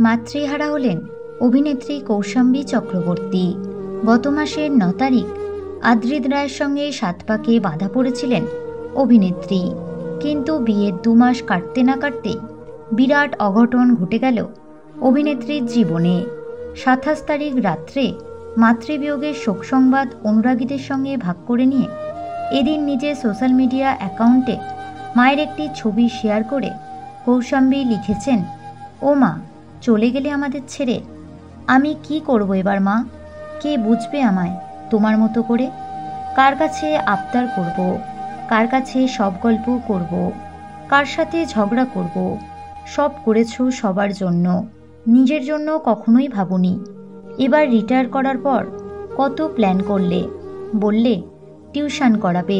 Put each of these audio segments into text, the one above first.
মাতৃহারা হলেন অভিনেত্রী কৌশাম্বী চক্রবর্তী। গত মাসের 9 তারিখ আদ্রিত রায়ের সঙ্গে সাতপাকে বাঁধা পড়েছিলেন অভিনেত্রী। কিন্তু বিয়ের 2 মাস কাটতে না কাটতেই বিরাট অঘটন ঘটে গেল অভিনেত্রীর জীবনে। 27 তারিখ রাত্রে মাতৃবিয়োগের শোক সংবাদ অনুরাগীদের সঙ্গে ভাগ করে নিয়ে এদিন নিজের সোশ্যাল মিডিয়া অ্যাকাউন্টে মায়ের একটি ছবি শেয়ার করে কৌশাম্বী লিখেছেন, ও মা, চলে গেলে আমাদের ছেড়ে। আমি কি করব এবার মা? কে বুঝবে আমায় তোমার মতো করে? কার কাছে আবদার করব? কার কাছে সব গল্প করব? কার সাথে ঝগড়া করব? সব করেছো সবার জন্য, নিজের জন্য কখনোই ভাবনি। এবার রিটায়ার করার পর কত প্ল্যান করলে, বললে টিউশন করাবে,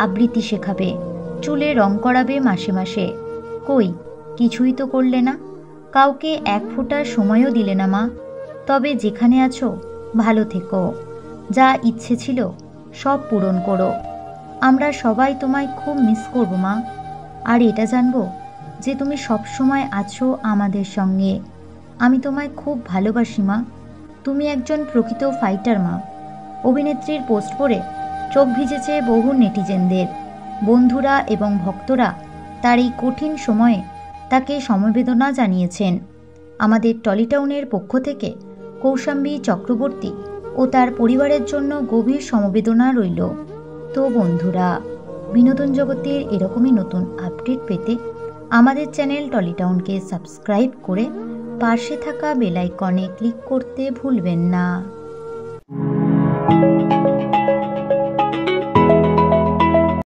আবৃত্তি শেখাবে, চুলে রং করাবে মাসে মাসে। কই, কিছুই তো করলে না। কাউকে এক ফোঁটার সময়ও দিলে না মা। তবে যেখানে আছো ভালো থেকো, যা ইচ্ছে ছিল সব পূরণ করো। আমরা সবাই তোমায় খুব মিস করব মা। আর এটা জানবো যে তুমি সব সময় আছো আমাদের সঙ্গে। আমি তোমায় খুব ভালোবাসি মা। তুমি একজন প্রকৃত ফাইটার মা। অভিনেত্রীর পোস্ট পড়ে চোখ ভিজেছে বহু নেটিজেনদের। বন্ধুরা এবং ভক্তরা তার এই কঠিন সময়ে তাকে সমবেদনা জানিয়েছেন। আমাদের টলিটাউনের পক্ষ থেকে কৌশাম্বী চক্রবর্তী ও তার পরিবারের জন্য গভীর সমবেদনা রইল। তো বন্ধুরা, বিনোদন জগতের এরকমই নতুন আপডেট পেতে আমাদের চ্যানেল টলিটাউনকে সাবস্ক্রাইব করে পাশে থাকা বেল আইকনে ক্লিক করতে ভুলবেন না।